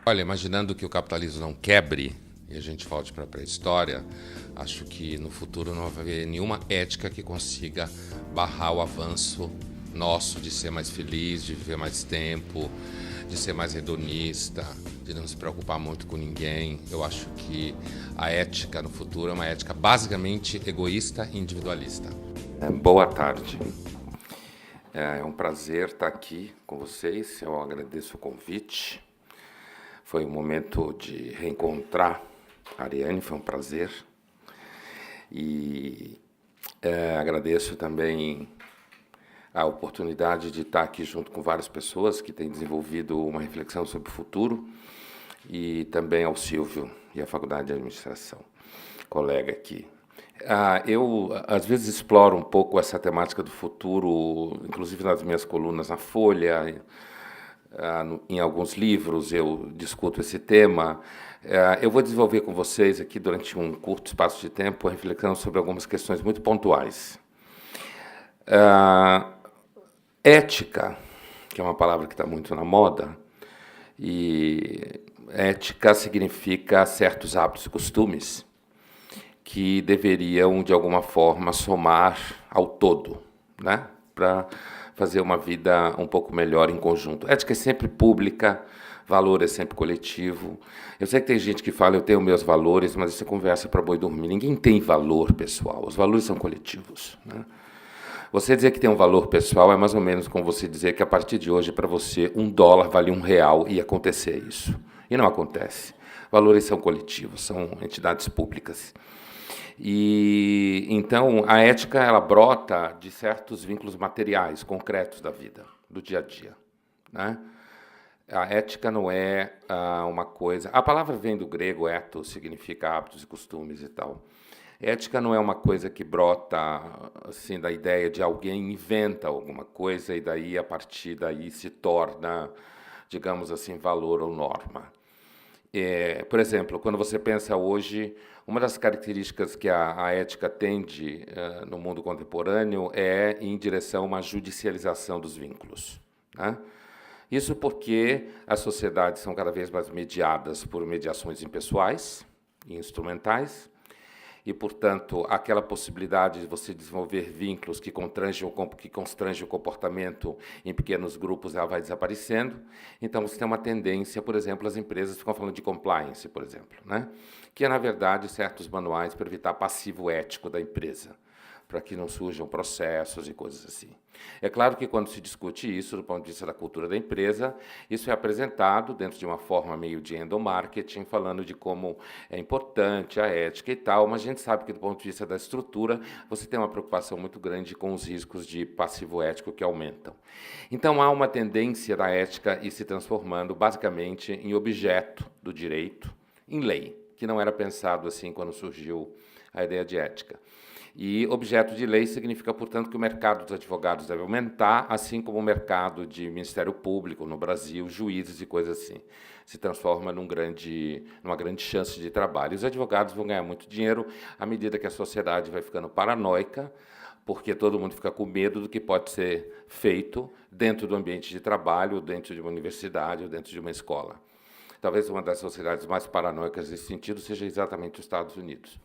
Olha, imaginando que o capitalismo não quebre e a gente volte para a pré-história, acho que no futuro não vai haver nenhuma ética que consiga barrar o avanço nosso de ser mais feliz, de viver mais tempo, de ser mais hedonista, de não se preocupar muito com ninguém. Eu acho que a ética no futuro é uma ética basicamente egoísta e individualista. Boa tarde. É um prazer estar aqui com vocês. Eu agradeço o convite. Foi um momento de reencontrar a Ariane, foi um prazer. E agradeço também a oportunidade de estar aqui junto com várias pessoas que têm desenvolvido uma reflexão sobre o futuro, e também ao Silvio e à Faculdade de Administração, colega aqui. Eu, às vezes, exploro um pouco essa temática do futuro, inclusive nas minhas colunas na Folha, em alguns livros eu discuto esse tema. Eu vou desenvolver com vocês aqui, durante um curto espaço de tempo, a reflexão sobre algumas questões muito pontuais. Ética, que é uma palavra que está muito na moda, e ética significa certos hábitos e costumes que deveriam, de alguma forma, somar ao todo, né? Para fazer uma vida um pouco melhor em conjunto. Ética é sempre pública, valor é sempre coletivo. Eu sei que tem gente que fala, eu tenho meus valores, mas isso é conversa para boi dormir. Ninguém tem valor pessoal, os valores são coletivos, né? Você dizer que tem um valor pessoal é mais ou menos como você dizer que a partir de hoje, para você, $1 vale R$ 1 e acontecer isso. E não acontece. Valores são coletivos, são entidades públicas. E então a ética ela brota de certos vínculos materiais, concretos da vida, do dia a dia, né? A ética não é uma coisa. A palavra vem do grego ethos, significa hábitos e costumes e tal. Ética não é uma coisa que brota assim da ideia de alguém inventa alguma coisa e daí a partir daí se torna, digamos assim, valor ou norma. Por exemplo, quando você pensa hoje, uma das características que a ética tende no mundo contemporâneo é em direção a uma judicialização dos vínculos, né? Isso porque as sociedades são cada vez mais mediadas por mediações impessoais e instrumentais, e, portanto, aquela possibilidade de você desenvolver vínculos que constrangem o comportamento em pequenos grupos, ela vai desaparecendo. Então, você tem uma tendência, por exemplo, as empresas ficam falando de compliance, por exemplo, né? Que é, na verdade, certos manuais para evitar passivo ético da empresa, para que não surjam processos e coisas assim. É claro que, quando se discute isso, do ponto de vista da cultura da empresa, isso é apresentado dentro de uma forma meio de endomarketing, falando de como é importante a ética e tal, mas a gente sabe que, do ponto de vista da estrutura, você tem uma preocupação muito grande com os riscos de passivo ético que aumentam. Então, há uma tendência da ética ir se transformando, basicamente, em objeto do direito, em lei, que não era pensado assim quando surgiu a ideia de ética. E objeto de lei significa, portanto, que o mercado dos advogados deve aumentar, assim como o mercado de Ministério Público no Brasil, juízes e coisas assim. Se transforma numa grande chance de trabalho. E os advogados vão ganhar muito dinheiro à medida que a sociedade vai ficando paranoica, porque todo mundo fica com medo do que pode ser feito dentro do ambiente de trabalho, dentro de uma universidade ou dentro de uma escola. Talvez uma das sociedades mais paranoicas nesse sentido seja exatamente os Estados Unidos.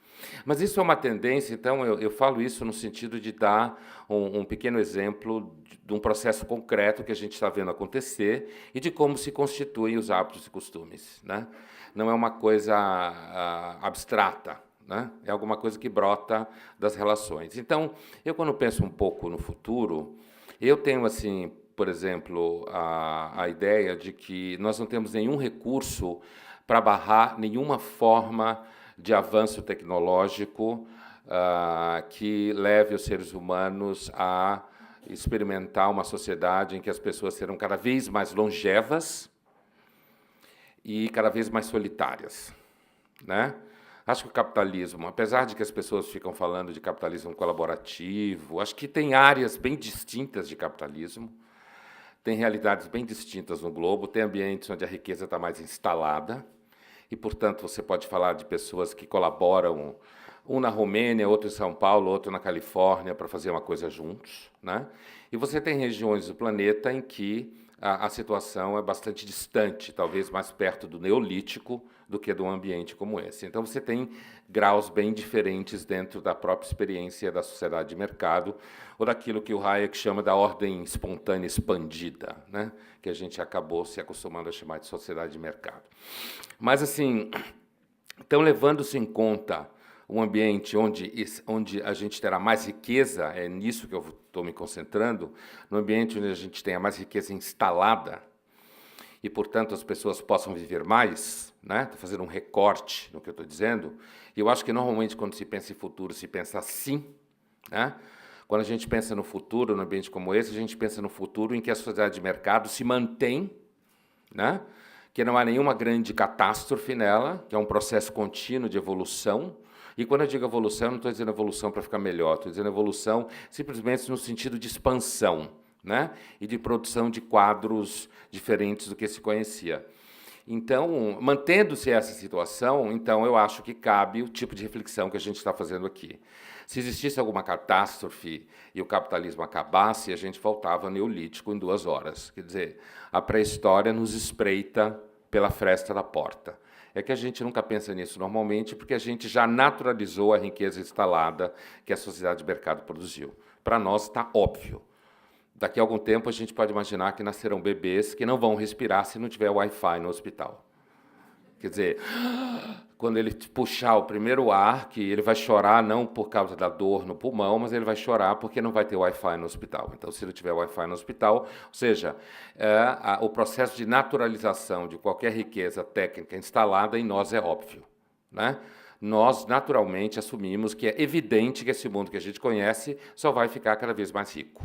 Mas isso é uma tendência, então eu falo isso no sentido de dar um pequeno exemplo de um processo concreto que a gente está vendo acontecer e de como se constituem os hábitos e costumes, né? Não é uma coisa abstrata, né? É alguma coisa que brota das relações. Então, eu quando penso um pouco no futuro, eu tenho assim, por exemplo, a ideia de que nós não temos nenhum recurso para barrar nenhuma forma de avanço tecnológico que leve os seres humanos a experimentar uma sociedade em que as pessoas serão cada vez mais longevas e cada vez mais solitárias, né? Acho que o capitalismo, apesar de que as pessoas ficam falando de capitalismo colaborativo, acho que tem áreas bem distintas de capitalismo, tem realidades bem distintas no globo, tem ambientes onde a riqueza está mais instalada, e, portanto, você pode falar de pessoas que colaboram, um na Romênia, outro em São Paulo, outro na Califórnia, para fazer uma coisa juntos, né? E você tem regiões do planeta em que a situação é bastante distante, talvez mais perto do neolítico do que de um ambiente como esse. Então, você tem graus bem diferentes dentro da própria experiência da sociedade de mercado, ou daquilo que o Hayek chama da ordem espontânea expandida, né? Que a gente acabou se acostumando a chamar de sociedade de mercado. Mas, assim, então, levando-se em conta um ambiente onde a gente terá mais riqueza, é nisso que eu estou me concentrando, no ambiente onde a gente tenha mais riqueza instalada e, portanto, as pessoas possam viver mais, né? Estou fazendo um recorte no que eu estou dizendo, e eu acho que, normalmente, quando se pensa em futuro, se pensa assim, né? Quando a gente pensa no futuro, num ambiente como esse, a gente pensa no futuro em que a sociedade de mercado se mantém, né? Que não há nenhuma grande catástrofe nela, que é um processo contínuo de evolução. E quando eu digo evolução, eu não estou dizendo evolução para ficar melhor, estou dizendo evolução simplesmente no sentido de expansão, né? E de produção de quadros diferentes do que se conhecia. Então, mantendo-se essa situação, então eu acho que cabe o tipo de reflexão que a gente está fazendo aqui. Se existisse alguma catástrofe e o capitalismo acabasse, a gente voltava ao neolítico em 2 horas. Quer dizer, a pré-história nos espreita pela fresta da porta. É que a gente nunca pensa nisso normalmente, porque a gente já naturalizou a riqueza instalada que a sociedade de mercado produziu. Para nós está óbvio. Daqui a algum tempo a gente pode imaginar que nascerão bebês que não vão respirar se não tiver Wi-Fi no hospital. Quer dizer, quando ele puxar o primeiro ar, que ele vai chorar não por causa da dor no pulmão, mas ele vai chorar porque não vai ter Wi-Fi no hospital. Então, se não tiver Wi-Fi no hospital, ou seja, o processo de naturalização de qualquer riqueza técnica instalada em nós é óbvio, né? Nós, naturalmente, assumimos que é evidente que esse mundo que a gente conhece só vai ficar cada vez mais rico.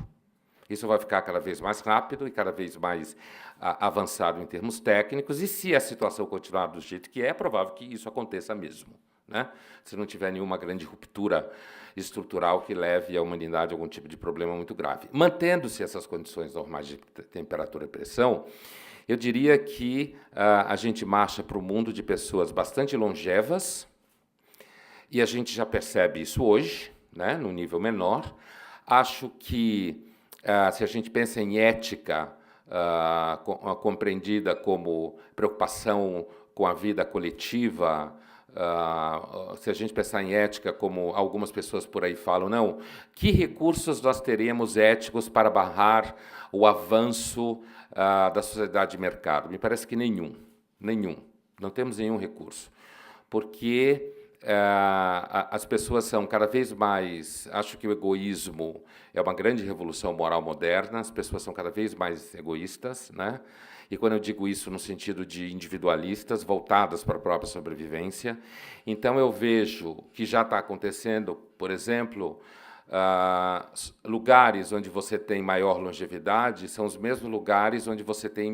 Isso vai ficar cada vez mais rápido e cada vez mais avançado em termos técnicos, e se a situação continuar do jeito que é provável que isso aconteça mesmo, né? Se não tiver nenhuma grande ruptura estrutural que leve a humanidade a algum tipo de problema muito grave. Mantendo-se essas condições normais de temperatura e pressão, eu diria que a gente marcha para um mundo de pessoas bastante longevas, e a gente já percebe isso hoje, né, num nível menor. Acho que se a gente pensa em ética compreendida como preocupação com a vida coletiva, se a gente pensar em ética como algumas pessoas por aí falam, não, que recursos nós teríamos éticos para barrar o avanço da sociedade de mercado? Me parece que nenhum. Não temos nenhum recurso. Porque as pessoas são cada vez mais... Acho que o egoísmo é uma grande revolução moral moderna, as pessoas são cada vez mais egoístas, né? E quando eu digo isso no sentido de individualistas, voltadas para a própria sobrevivência, então eu vejo que já está acontecendo, por exemplo, lugares onde você tem maior longevidade são os mesmos lugares onde você tem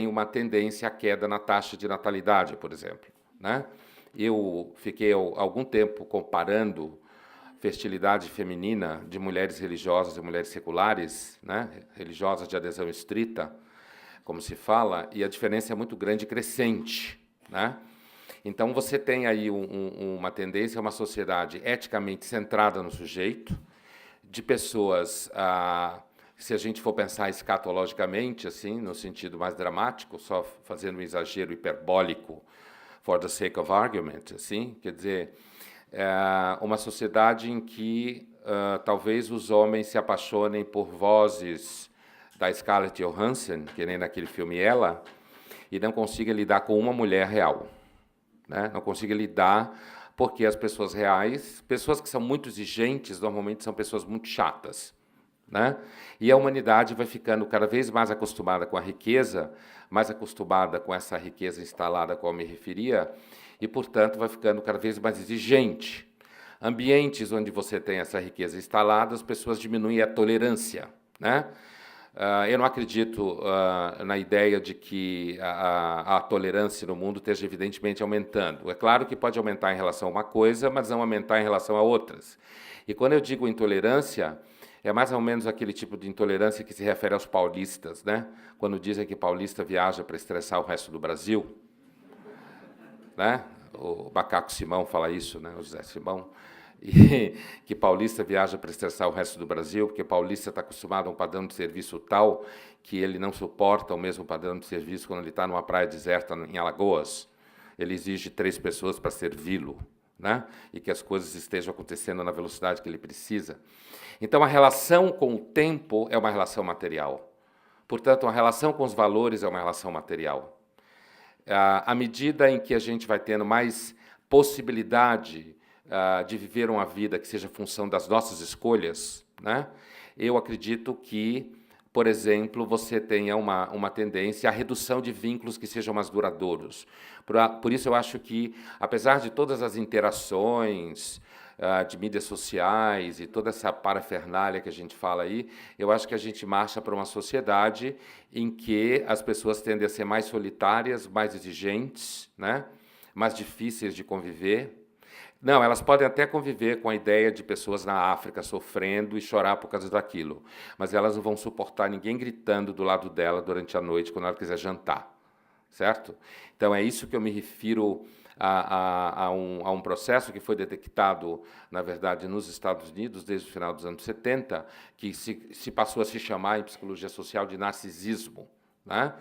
uma tendência à queda na taxa de natalidade, por exemplo, né? Eu fiquei algum tempo comparando fertilidade feminina de mulheres religiosas e mulheres seculares, né? Religiosas de adesão estrita, como se fala, e a diferença é muito grande e crescente, né? Então, você tem aí uma tendência a uma sociedade eticamente centrada no sujeito, de pessoas, se a gente for pensar escatologicamente, assim, no sentido mais dramático, só fazendo um exagero hiperbólico, for the sake of argument, assim, quer dizer, uma sociedade em que talvez os homens se apaixonem por vozes da Scarlett Johansson, que nem naquele filme Ela, e não consiga lidar com uma mulher real, né? Não consiga lidar porque as pessoas reais, pessoas que são muito exigentes, normalmente são pessoas muito chatas, né? E a humanidade vai ficando cada vez mais acostumada com a riqueza, mais acostumada com essa riqueza instalada a qual eu me referia, e, portanto, vai ficando cada vez mais exigente. Ambientes onde você tem essa riqueza instalada, as pessoas diminuem a tolerância, né? Eu não acredito na ideia de que a tolerância no mundo esteja evidentemente aumentando. É claro que pode aumentar em relação a uma coisa, mas não aumentar em relação a outras. E quando eu digo intolerância, é mais ou menos aquele tipo de intolerância que se refere aos paulistas, né? Quando dizem que paulista viaja para estressar o resto do Brasil, né? O Macaco Simão fala isso, né? O José Simão. e que paulista viaja para estressar o resto do Brasil, porque paulista está acostumado a um padrão de serviço tal que ele não suporta o mesmo padrão de serviço quando ele está numa praia deserta em Alagoas. Ele exige 3 pessoas para servi-lo, né? E que as coisas estejam acontecendo na velocidade que ele precisa. Então, a relação com o tempo é uma relação material. Portanto, a relação com os valores é uma relação material. À medida em que a gente vai tendo mais possibilidade de viver uma vida que seja função das nossas escolhas, né? Eu acredito que, por exemplo, você tenha uma tendência à redução de vínculos que sejam mais duradouros. Por isso, eu acho que, apesar de todas as interações de mídias sociais e toda essa parafernália que a gente fala aí, eu acho que a gente marcha para uma sociedade em que as pessoas tendem a ser mais solitárias, mais exigentes, né? Mais difíceis de conviver. Não, elas podem até conviver com a ideia de pessoas na África sofrendo e chorar por causa daquilo, mas elas não vão suportar ninguém gritando do lado dela durante a noite quando ela quiser jantar, certo? Então é isso que eu me refiro a um processo que foi detectado, na verdade, nos Estados Unidos desde o final dos anos 70, que se passou a se chamar em psicologia social de narcisismo, né?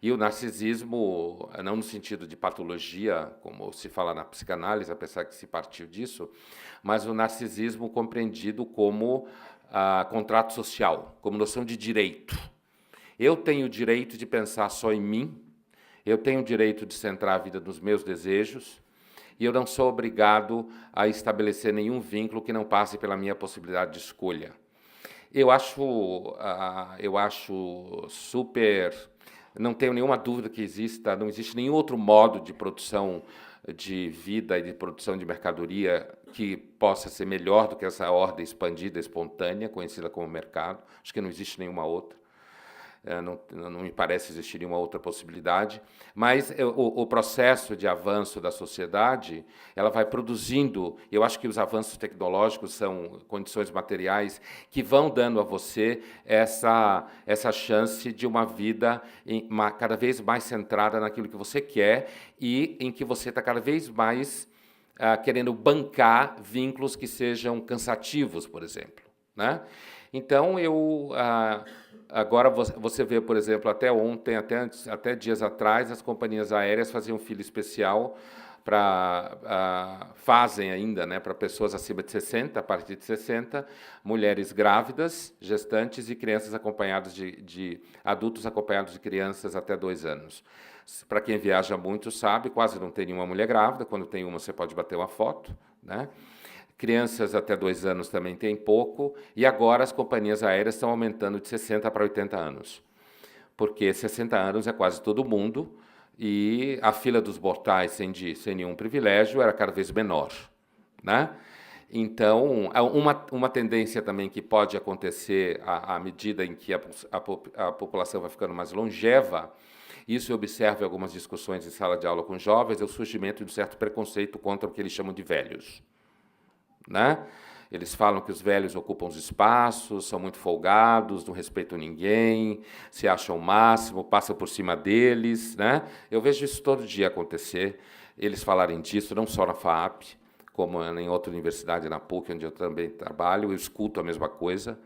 E o narcisismo, não no sentido de patologia, como se fala na psicanálise, apesar que se partiu disso, mas o narcisismo compreendido como contrato social, como noção de direito. Eu tenho o direito de pensar só em mim, eu tenho o direito de centrar a vida nos meus desejos, e eu não sou obrigado a estabelecer nenhum vínculo que não passe pela minha possibilidade de escolha. Eu acho super... Não tenho nenhuma dúvida que não existe nenhum outro modo de produção de vida e de produção de mercadoria que possa ser melhor do que essa ordem expandida, espontânea, conhecida como mercado. Acho que não existe nenhuma outra. Não me parece existir nenhuma outra possibilidade, mas o processo de avanço da sociedade, ela vai produzindo, eu acho que os avanços tecnológicos são condições materiais que vão dando a você essa chance de uma vida cada vez mais centrada naquilo que você quer e em que você está cada vez mais querendo bancar vínculos que sejam cansativos, por exemplo, né? Então, agora você vê, por exemplo, até ontem, até dias atrás, as companhias aéreas faziam fila especial fazem ainda, né, para pessoas acima de 60, a partir de 60, mulheres grávidas, gestantes e crianças acompanhadas de adultos acompanhados de crianças até 2 anos. Para quem viaja muito sabe, quase não tem nenhuma mulher grávida, quando tem uma você pode bater uma foto, né? Crianças até 2 anos também tem pouco, e agora as companhias aéreas estão aumentando de 60 para 80 anos, porque 60 anos é quase todo mundo, e a fila dos mortais sem nenhum privilégio era cada vez menor, né? Então, uma tendência também que pode acontecer à medida em que a população vai ficando mais longeva, isso eu observo em algumas discussões em sala de aula com jovens, é o surgimento de um certo preconceito contra o que eles chamam de velhos, né? Eles falam que os velhos ocupam os espaços, são muito folgados, não respeitam ninguém, se acham o máximo, passam por cima deles, né? Eu vejo isso todo dia acontecer, eles falarem disso, não só na FAAP, como em outra universidade, na PUC, onde eu também trabalho, eu escuto a mesma coisa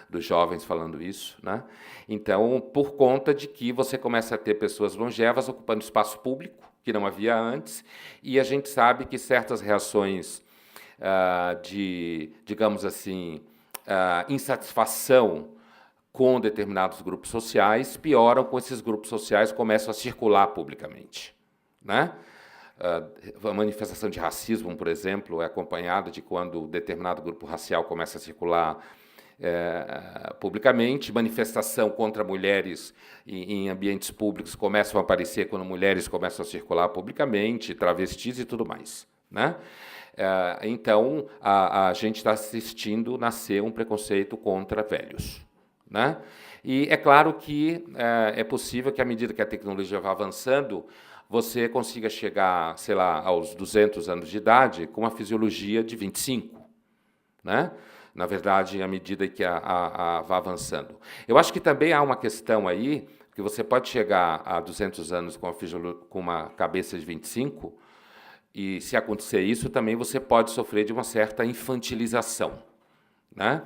dos jovens falando isso, né? Então, por conta de que você começa a ter pessoas longevas ocupando espaço público, que não havia antes, e a gente sabe que certas reações digamos assim, insatisfação com determinados grupos sociais pioram com esses grupos sociais começam a circular publicamente, né? A manifestação de racismo, por exemplo, é acompanhada de quando determinado grupo racial começa a circular publicamente. Manifestação contra mulheres em ambientes públicos começam a aparecer quando mulheres começam a circular publicamente, travestis e tudo mais, né? Então, a gente está assistindo nascer um preconceito contra velhos, né? E é claro que é possível que, à medida que a tecnologia vai avançando, você consiga chegar, sei lá, aos 200 anos de idade com uma fisiologia de 25, né? Na verdade, à medida que vai avançando. Eu acho que também há uma questão aí, que você pode chegar a 200 anos com uma cabeça de 25, E se acontecer isso, também você pode sofrer de uma certa infantilização, né?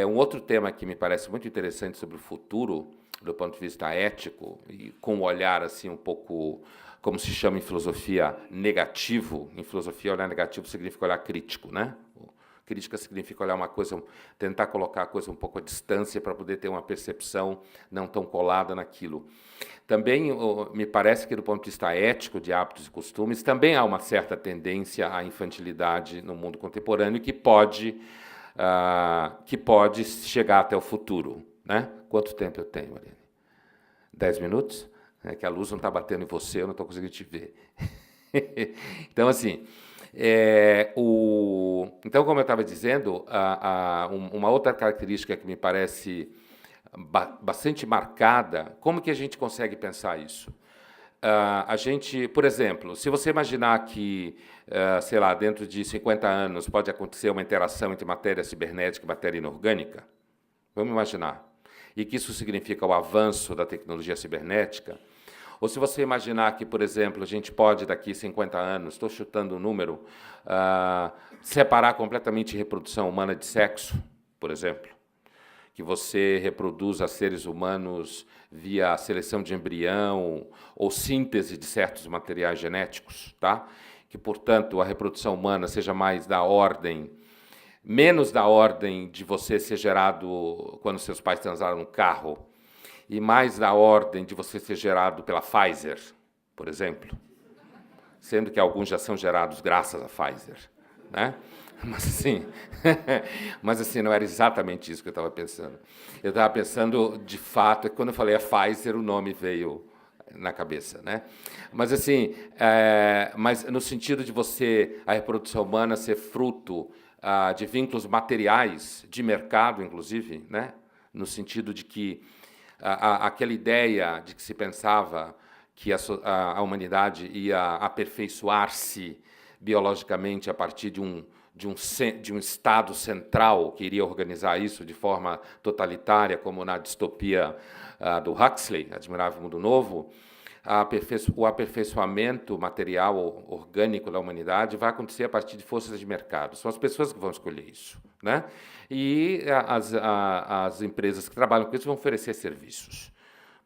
Um outro tema que me parece muito interessante sobre o futuro, do ponto de vista ético, e com um olhar assim um pouco, como se chama em filosofia, negativo. Em filosofia, olhar negativo significa olhar crítico, né? Crítica significa olhar uma coisa, tentar colocar a coisa um pouco à distância para poder ter uma percepção não tão colada naquilo. Também me parece que, do ponto de vista ético, de hábitos e costumes, também há uma certa tendência à infantilidade no mundo contemporâneo que pode chegar até o futuro, né? Quanto tempo eu tenho, Mariane? 10 minutos? É que a luz não está batendo em você, eu não estou conseguindo te ver. Então, assim, então, como eu estava dizendo, uma outra característica que me parece bastante marcada, como que a gente consegue pensar isso? A gente, por exemplo, se você imaginar que, sei lá, dentro de 50 anos pode acontecer uma interação entre matéria cibernética e matéria inorgânica, vamos imaginar, e que isso significa o avanço da tecnologia cibernética, ou se você imaginar que, por exemplo, a gente pode, daqui a 50 anos, estou chutando um número, separar completamente reprodução humana de sexo, por exemplo, que você reproduza seres humanos via seleção de embrião ou síntese de certos materiais genéticos, tá? Que, portanto, a reprodução humana seja mais menos da ordem de você ser gerado quando seus pais transaram no carro, e mais da ordem de você ser gerado pela Pfizer, por exemplo, sendo que alguns já são gerados graças à Pfizer, né? Mas assim, não era exatamente isso que eu estava pensando. Eu estava pensando, de fato, que quando eu falei a Pfizer, o nome veio na cabeça, né? Mas assim, mas no sentido de a reprodução humana ser fruto de vínculos materiais, de mercado, inclusive, né? No sentido de que aquela ideia de que se pensava que a humanidade ia aperfeiçoar-se biologicamente a partir de um Estado central que iria organizar isso de forma totalitária, como na distopia do Huxley, Admirável Mundo Novo, o aperfeiçoamento material orgânico da humanidade vai acontecer a partir de forças de mercado. São as pessoas que vão escolher isso, né? E as empresas que trabalham com isso vão oferecer serviços,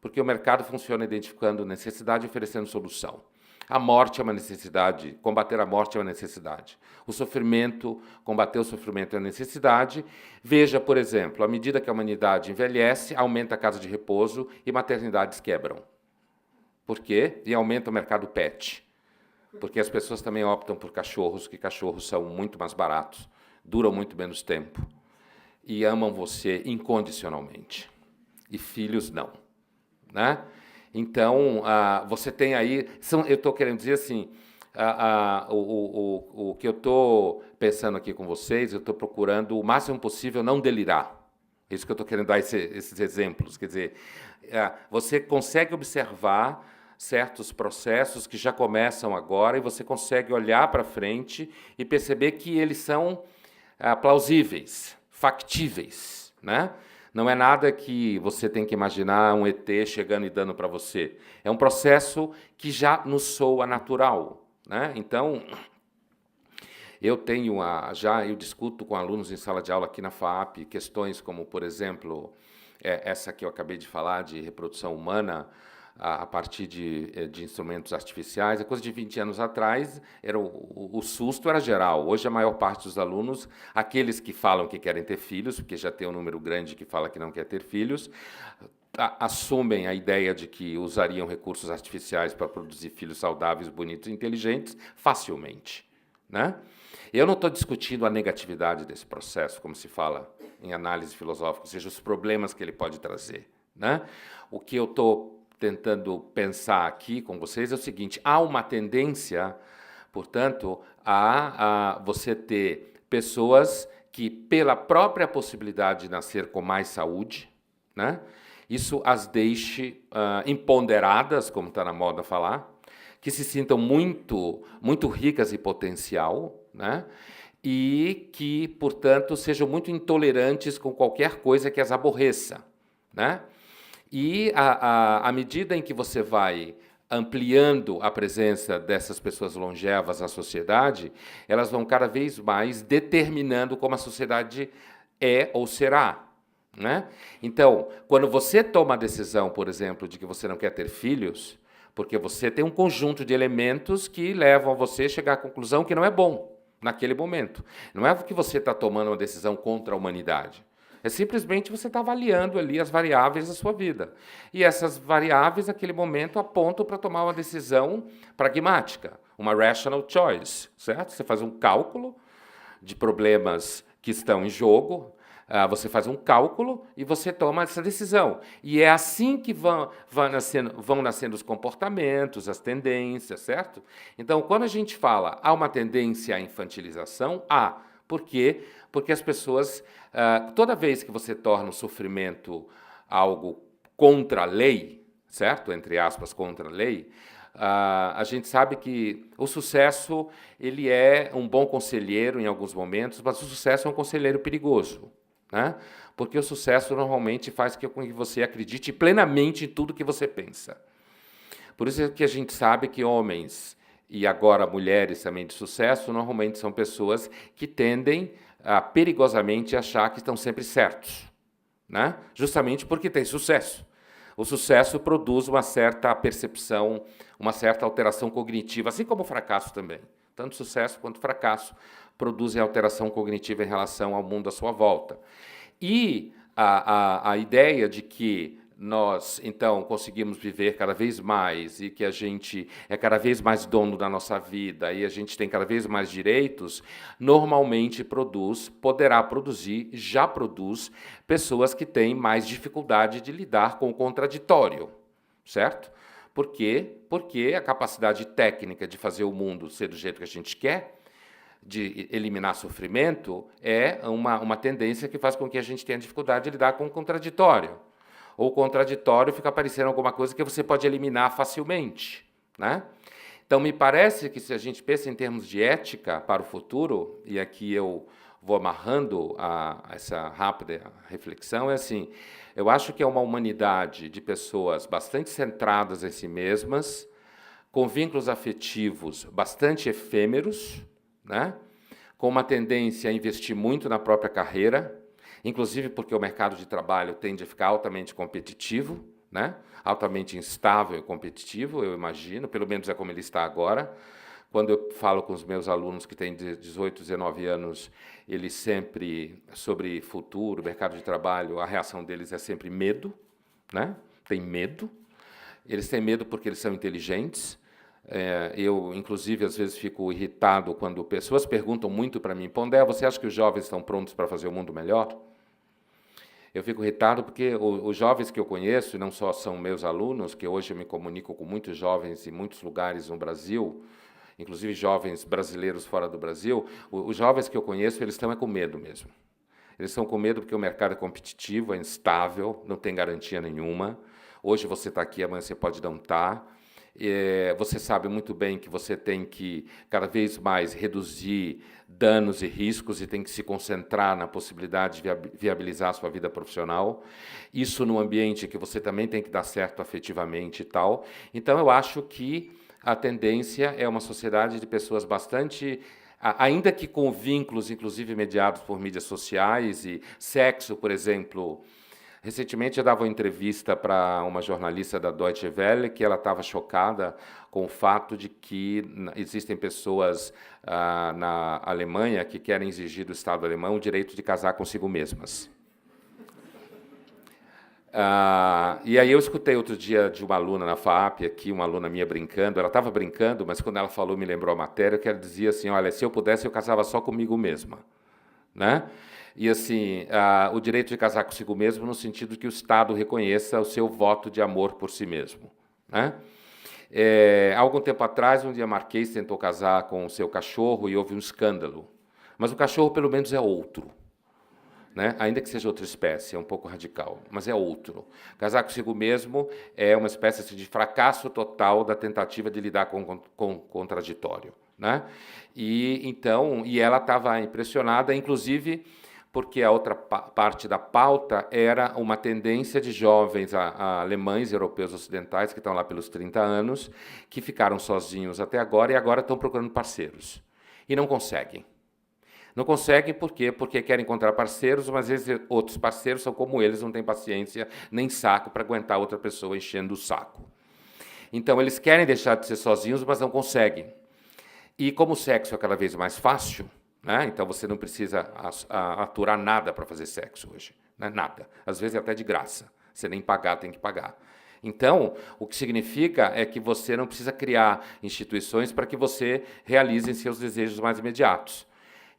porque o mercado funciona identificando necessidade e oferecendo solução. A morte é uma necessidade, combater a morte é uma necessidade. O sofrimento, combater o sofrimento é uma necessidade. Veja, por exemplo, à medida que a humanidade envelhece, aumenta a casa de repouso e maternidades quebram. Por quê? E aumenta o mercado pet. Porque as pessoas também optam por cachorros, que cachorros são muito mais baratos, duram muito menos tempo e amam você incondicionalmente. E filhos não, né? Então, você tem aí... eu estou querendo dizer assim, o que eu estou pensando aqui com vocês, eu estou procurando o máximo possível não delirar. É isso que eu estou querendo dar esses exemplos. Quer dizer, você consegue observar certos processos que já começam agora e você consegue olhar para frente e perceber que eles são plausíveis, factíveis, né? Não é nada que você tem que imaginar um ET chegando e dando para você. É um processo que já nos soa natural, né? Então, eu discuto com alunos em sala de aula aqui na FAAP questões como, por exemplo, essa que eu acabei de falar, de reprodução humana, a partir de instrumentos artificiais. É coisa de 20 anos atrás, o susto era geral. Hoje, a maior parte dos alunos, aqueles que falam que querem ter filhos, porque já tem um número grande que fala que não quer ter filhos, assumem a ideia de que usariam recursos artificiais para produzir filhos saudáveis, bonitos e inteligentes facilmente, né? Eu não estou discutindo a negatividade desse processo, como se fala em análise filosófica, ou seja, os problemas que ele pode trazer, né? O que eu estou tentando pensar aqui com vocês é o seguinte: há uma tendência, portanto, a você ter pessoas que, pela própria possibilidade de nascer com mais saúde, né, isso as deixe empoderadas, como está na moda falar, que se sintam muito, muito ricas em potencial, né, e que, portanto, sejam muito intolerantes com qualquer coisa que as aborreça, né? E à medida em que você vai ampliando a presença dessas pessoas longevas na sociedade, elas vão cada vez mais determinando como a sociedade é ou será. Né? Então, quando você toma a decisão, por exemplo, de que você não quer ter filhos, porque você tem um conjunto de elementos que levam a você a chegar à conclusão que não é bom naquele momento. Não é que você está tomando uma decisão contra a humanidade. É simplesmente você está avaliando ali as variáveis da sua vida. E essas variáveis, naquele momento, apontam para tomar uma decisão pragmática, uma rational choice, certo? Você faz um cálculo de problemas que estão em jogo, você faz um cálculo e você toma essa decisão. E é assim que vão nascendo os comportamentos, as tendências, certo? Então, quando a gente fala há uma tendência à infantilização, há. Por quê? Porque as pessoas, toda vez que você torna o sofrimento algo contra a lei, certo? Entre aspas, contra a lei, a gente sabe que o sucesso ele é um bom conselheiro em alguns momentos, mas o sucesso é um conselheiro perigoso. Né? Porque o sucesso normalmente faz com que você acredite plenamente em tudo que você pensa. Por isso é que a gente sabe que homens, e agora mulheres também de sucesso, normalmente são pessoas que tendem a perigosamente achar que estão sempre certos. Né? Justamente porque tem sucesso. O sucesso produz uma certa percepção, uma certa alteração cognitiva, assim como o fracasso também. Tanto sucesso quanto fracasso produzem alteração cognitiva em relação ao mundo à sua volta. E a ideia de que nós, então, conseguimos viver cada vez mais e que a gente é cada vez mais dono da nossa vida e a gente tem cada vez mais direitos, normalmente poderá produzir, já produz, pessoas que têm mais dificuldade de lidar com o contraditório, certo? Por quê? Porque a capacidade técnica de fazer o mundo ser do jeito que a gente quer, de eliminar sofrimento, é uma tendência que faz com que a gente tenha dificuldade de lidar com o contraditório. Ou o contraditório fica parecendo alguma coisa que você pode eliminar facilmente. Né? Então, me parece que se a gente pensa em termos de ética para o futuro, e aqui eu vou amarrando essa rápida reflexão, é assim, eu acho que é uma humanidade de pessoas bastante centradas em si mesmas, com vínculos afetivos bastante efêmeros, né? Com uma tendência a investir muito na própria carreira, inclusive porque o mercado de trabalho tende a ficar altamente competitivo, né? Altamente instável e competitivo, eu imagino, pelo menos é como ele está agora. Quando eu falo com os meus alunos que têm 18, 19 anos, eles sempre, sobre futuro, mercado de trabalho, a reação deles é sempre medo, né? Tem medo. Eles têm medo porque eles são inteligentes. Eu, inclusive, às vezes fico irritado quando pessoas perguntam muito para mim: Pondé, você acha que os jovens estão prontos para fazer o mundo melhor? Eu fico irritado porque os jovens que eu conheço, e não só são meus alunos, que hoje eu me comunico com muitos jovens em muitos lugares no Brasil, inclusive jovens brasileiros fora do Brasil, os jovens que eu conheço, eles estão com medo mesmo. Eles estão com medo porque o mercado é competitivo, é instável, não tem garantia nenhuma. Hoje você está aqui, amanhã você pode não estar. Você sabe muito bem que você tem que cada vez mais reduzir danos e riscos e tem que se concentrar na possibilidade de viabilizar a sua vida profissional. Isso num ambiente que você também tem que dar certo afetivamente e tal. Então, eu acho que a tendência é uma sociedade de pessoas bastante, ainda que com vínculos, inclusive mediados por mídias sociais e sexo, por exemplo. Recentemente eu dava uma entrevista para uma jornalista da Deutsche Welle que ela estava chocada com o fato de que existem pessoas na Alemanha que querem exigir do Estado alemão o direito de casar consigo mesmas. E aí eu escutei outro dia de uma aluna na FAAP, aqui, uma aluna minha brincando, ela estava brincando, mas quando ela falou, me lembrou a matéria, que ela dizia assim, olha, se eu pudesse, eu casava só comigo mesma. Né? E assim, o direito de casar consigo mesmo no sentido que o Estado reconheça o seu voto de amor por si mesmo. Né? Há algum tempo atrás, um dia Marquês tentou casar com o seu cachorro e houve um escândalo. Mas o cachorro, pelo menos, é outro. Né? Ainda que seja outra espécie, é um pouco radical, mas é outro. Casar consigo mesmo é uma espécie de fracasso total da tentativa de lidar com o contraditório. Né? E ela estava impressionada, inclusive, porque a outra parte da pauta era uma tendência de jovens alemães, europeus ocidentais, que estão lá pelos 30 anos, que ficaram sozinhos até agora e agora estão procurando parceiros. E não conseguem. Não conseguem por quê? Porque querem encontrar parceiros, mas às vezes outros parceiros são como eles, não têm paciência nem saco para aguentar outra pessoa enchendo o saco. Então, eles querem deixar de ser sozinhos, mas não conseguem. E como o sexo é cada vez mais fácil, né? Então você não precisa aturar nada para fazer sexo hoje, né? Nada. Às vezes até de graça. Você nem pagar, tem que pagar. Então, o que significa é que você não precisa criar instituições para que você realize seus desejos mais imediatos.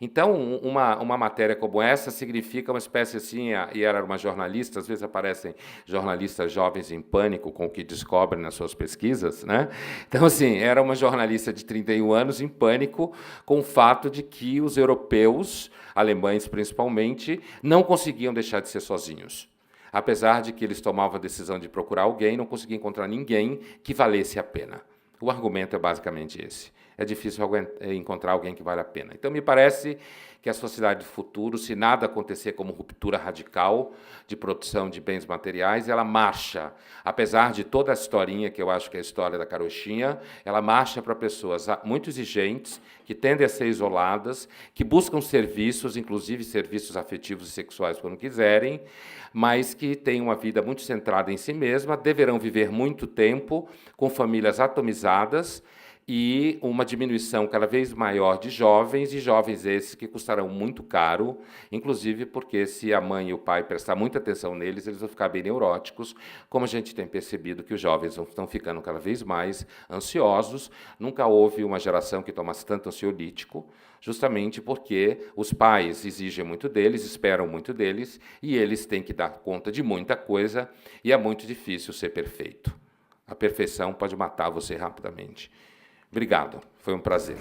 Então, uma matéria como essa significa uma espécie assim, e era uma jornalista, às vezes aparecem jornalistas jovens em pânico com o que descobrem nas suas pesquisas, né? Então, assim, era uma jornalista de 31 anos em pânico com o fato de que os europeus, alemães principalmente, não conseguiam deixar de ser sozinhos. Apesar de que eles tomavam a decisão de procurar alguém, não conseguiam encontrar ninguém que valesse a pena. O argumento é basicamente esse. É difícil encontrar alguém que vale a pena. Então, me parece que a sociedade do futuro, se nada acontecer como ruptura radical de produção de bens materiais, ela marcha, apesar de toda a historinha, que eu acho que é a história da carochinha, ela marcha para pessoas muito exigentes, que tendem a ser isoladas, que buscam serviços, inclusive serviços afetivos e sexuais quando quiserem, mas que têm uma vida muito centrada em si mesma, deverão viver muito tempo com famílias atomizadas, e uma diminuição cada vez maior de jovens, e jovens esses que custarão muito caro, inclusive porque se a mãe e o pai prestar muita atenção neles, eles vão ficar bem neuróticos, como a gente tem percebido que os jovens estão ficando cada vez mais ansiosos. Nunca houve uma geração que tomasse tanto ansiolítico, justamente porque os pais exigem muito deles, esperam muito deles, e eles têm que dar conta de muita coisa, e é muito difícil ser perfeito. A perfeição pode matar você rapidamente. Obrigado, foi um prazer.